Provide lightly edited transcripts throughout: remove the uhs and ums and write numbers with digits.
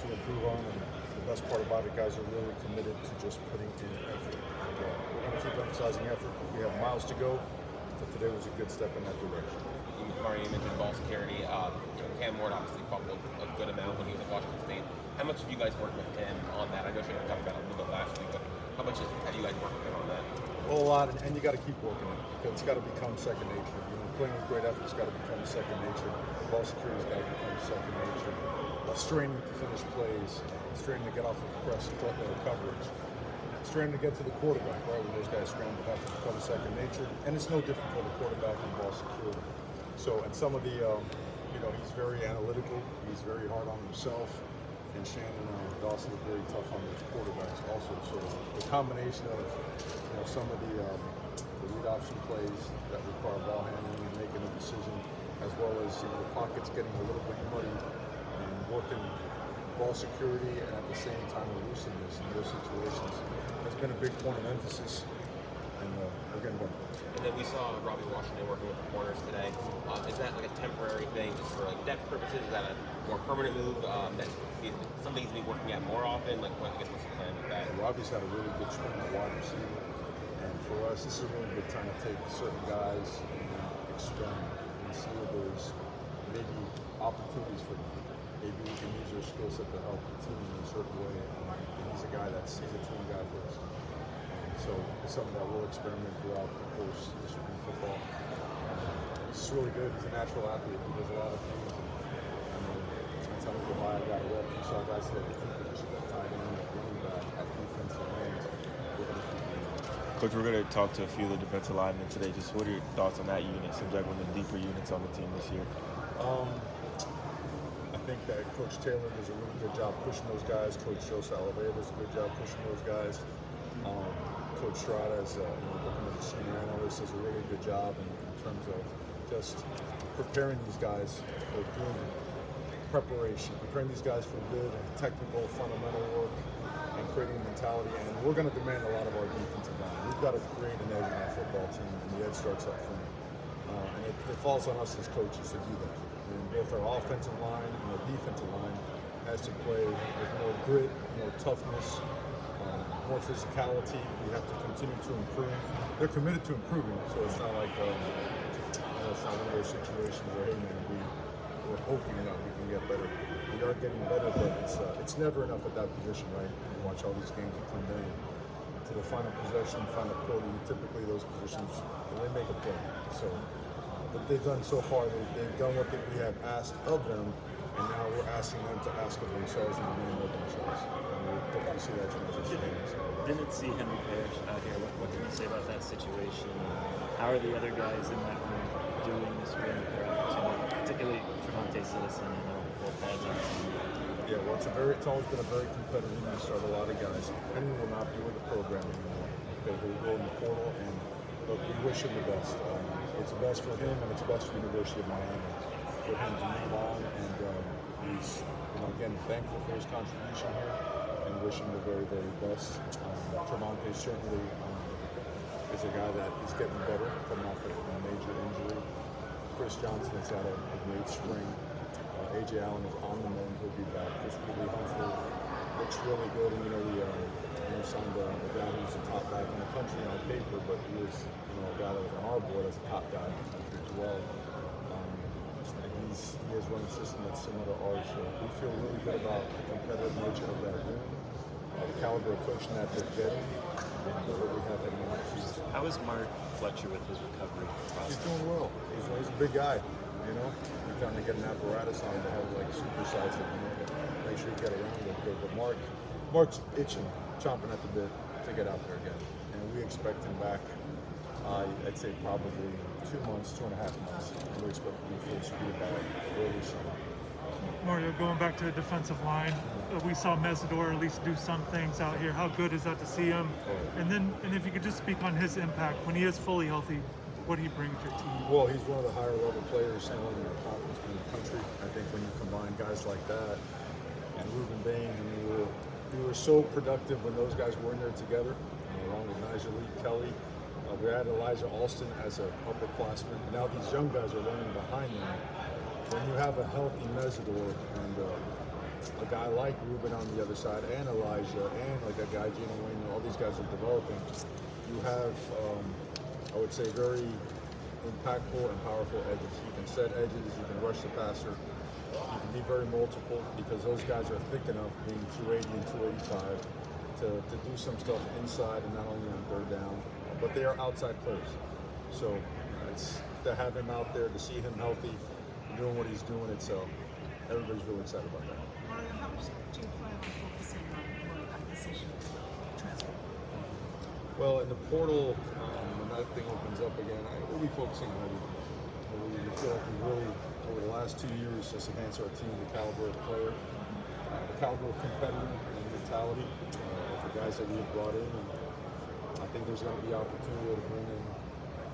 to improve on, and the best part about it, guys are really committed to just putting in effort. And, we're going to keep emphasizing effort. We have miles to go, but today was a good step in that direction. Mario, you mentioned ball security. Cam Ward obviously fumbled a good amount when he was at Washington State. How much have you guys worked with him on that? I know you talked about it a little bit last week, but how much have you guys worked with him on that? Well, a lot, and you got to keep working it because it's got to become second nature. Playing with great effort has got to become second nature. Ball security has got to become second nature. Straining to finish plays, straining to get off of press coverage, straining to get to the quarterback, right? When those guys scramble back to become second nature, and it's no different for the quarterback in ball security. So, and some of the, he's very analytical. He's very hard on himself. And Shannon Dawson is very tough on those quarterbacks also. So the combination of some of the read option plays that require ball handling and making a decision, as well as the pockets getting a little bit muddy and working ball security and at the same time elusiveness in those situations has been a big point of emphasis. And we're getting better. And then we saw Robbie Washington working with the corners today. Is that like a temporary thing just for like depth purposes? Is that a more permanent move that something he's been working at more often? Like, what's the plan with that? Robbie's had a really good spring at wide receiver. And for us, this is a really good time to take certain guys and experiment and see if there's maybe opportunities for them. Maybe we can use their skill set to help the team in a certain way. And he's a guy he's a team guy for us. So it's something that we'll experiment throughout the course of this spring football. He's just really good. He's a natural athlete. He does a lot of things. That's how we go by. I got a rep. You saw guys like the position at tight end, at running back, at defensive end. Coach, we're going to talk to a few of the defensive linemen today. Just what are your thoughts on that unit? Seems like one of the deeper units on the team this year. I think that Coach Taylor does a really good job pushing those guys. Coach Joe Salavea does a good job pushing those guys. Coach Strada, looking as a senior analyst, does a really good job in terms of just preparing these guys for doing preparation, preparing these guys for good technical, fundamental work, and creating mentality. And we're going to demand a lot of our defensive line. We've got to create an edge in our football team, and the edge starts up front. And it falls on us as coaches to do that. And both our offensive line and our defensive line has to play with more grit, more toughness, more physicality. We have to continue to improve. They're committed to improving, so it's not like it's not one of those situations where, hey man, we're hoping that we can get better. We are getting better, but it's never enough at that position, right? You watch all these games that come down to the final possession, final quarter. Typically, those positions they make a play. So, what they've done so far, they've done what we have asked of them, and now we're asking them to ask of themselves and demand of themselves. And we'll see that transition. Didn't see Henry Parrish out here. What can you say about that situation? How are the other guys in that room doing this spring with their opportunity, particularly Tremonte Citizen? I know both guys are. Yeah, well, it's always been a very competitive league. We start a lot of guys. Henry will not be with the program anymore. Okay, he'll go in the portal, and look, we wish him the best. It's best for him, and it's best for the University of Miami for him to move on. And he's, again, thankful for his contribution here, and wish him the very, very best. Tremonte certainly is a guy that is getting better, coming off of a major injury. Chris Johnson has had a great spring. A.J. Allen is on the mend. He'll be back. Chris Humphrey looks really good. And, we signed a guy who's a top back in the country on paper, but he was, a guy that was on our board as a top guy in the country as well. And he has run a system that's similar to ours. So we feel really good about the competitive nature of that room, the caliber of coaching that they're getting, and what we have in mind. How is Mark Fletcher with his recovery process? He's doing well. He's a big guy. You're trying to get an apparatus on to have supersize it, make sure you get around it good. But Mark's itching, chomping at the bit to get out there again. And we expect him back, I'd say probably 2 months, 2.5 months. And we expect to be full speed by early summer. Mario, going back to the defensive line, we saw Mesidor at least do some things out here. How good is that to see him? And if you could just speak on his impact when he is fully healthy, what do you bring to your team? Well, he's one of the higher level players in our conference in the country. I think when you combine guys like that and Ruben Bain, we were so productive when those guys were in there together, along with Nigel Lee Kelly. We had Elijah Alston as an upperclassman. Now these young guys are running behind them. When you have a healthy Mesidor and a guy like Ruben on the other side, and Elijah, and like a guy, Gino Wayne, all these guys are developing. You have, I would say, very impactful and powerful edges. You can set edges, you can rush the passer, you can be very multiple because those guys are thick enough, being 280 and 285, to do some stuff inside and not only on third down, but they are outside players. So it's to have him out there, to see him healthy, doing what he's doing, it's everybody's really excited about that. Mario, how much do you plan on focusing on more acquisition transfer? Well, in the portal, when that thing opens up again, we'll be focusing on everything. We feel like we really, over the last 2 years, just enhanced our team, the caliber of player, the caliber of competitor and mentality, the guys that we have brought in. And I think there's going to be opportunity to bring in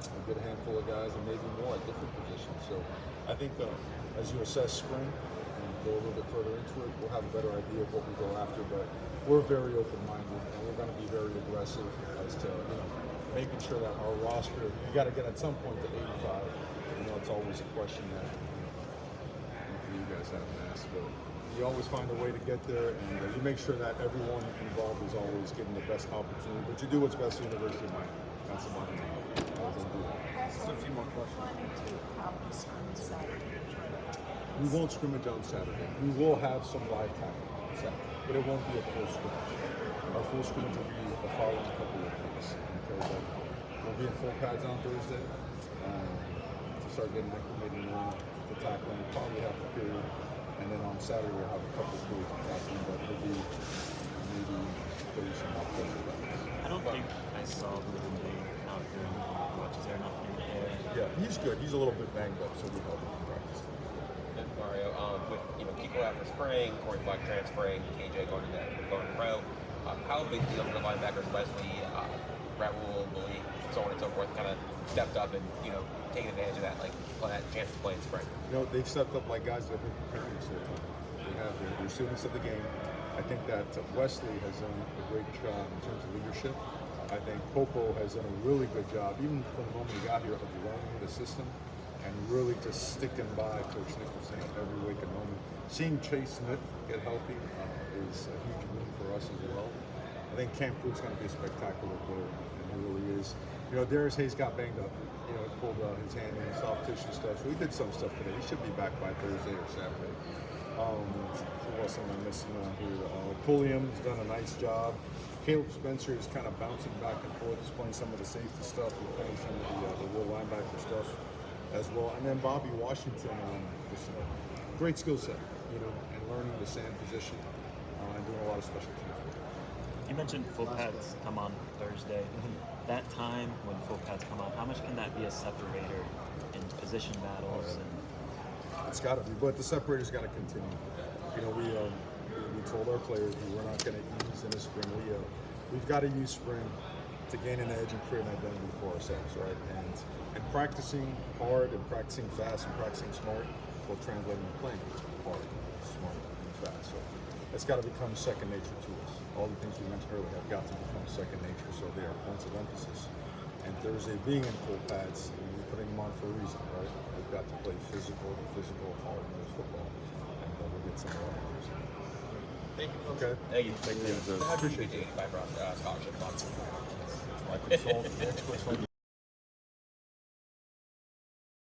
a good handful of guys and maybe more at different positions. So I think as you assess spring and go a little bit further into it, we'll have a better idea of what we go after. But we're very open-minded and we're going to be very aggressive as to making sure that our roster, you got to get at some point to 85. It's always a question that you guys haven't asked, but you always find a way to get there, and you make sure that everyone involved is always given the best opportunity. But you do what's best for the University of Miami. That's the bottom line. Also, a few more questions. Planning to probably scrimmage Saturday. We won't scrimmage on Saturday. We will have some live tackling on Saturday, but it won't be a full scrimmage. Our full scrimmage will be the following couple of weeks. Okay, but we'll be in full pads on Thursday. Start getting acclimated to tackling, probably half the period, and then on Saturday we'll have a couple of periods of tackling, but it'll be maybe 30 some off I don't think I saw Ruben being out there much. Is there enough in the air? Yeah, he's good. He's a little bit banged up, so we help him in practice. And Mario, with Kiko out for spring, Corey Flack transferring, KJ going to pro, how big deal for the linebackers, Wesley, Raul, Bully, so on and so forth, kind of stepped up and taking advantage of that, like on that chance to play in spring. They've stepped up like guys that have been preparing this whole time. They have. They're students of the game. I think that Wesley has done a great job in terms of leadership. I think Popo has done a really good job, even from the moment he got here, of learning the system and really just sticking by Coach Nicholson at every waking moment. Seeing Chase Smith get healthy is a huge win for us as well. I think Cam Pruitt's going to be a spectacular player, and he really is. Darius Hayes got banged up. Pulled his hand in soft tissue stuff. So we did some stuff today. He should be back by Thursday or Saturday. Who else am I missing on here? Pulliam's done a nice job. Caleb Spencer is kind of bouncing back and forth. He's playing some of the safety stuff. He's playing some of the real linebacker stuff as well. And then Bobby Washington, just a great skill set, and learning the sand position and doing a lot of special teams. You mentioned full pads come on Thursday. That time when full pads come on, how much can that be a separator in position battles? It's got to be, but the separator's got to continue. We told our players we're not going to ease in the spring. We've got to use spring to gain an edge and create an identity for ourselves, right? And practicing hard and practicing fast and practicing smart will translate into playing hard, smart, and fast. So it's got to become second nature to us. All the things we mentioned earlier have got to become second nature, so they are points of emphasis. And Thursday being in full pads, we're putting them on for a reason, right? We've got to play physical, hard-nosed football, and we'll get some more energy. Thank you. Okay. Thank you. Thank you. I appreciate it. Scholarship. I consult experts like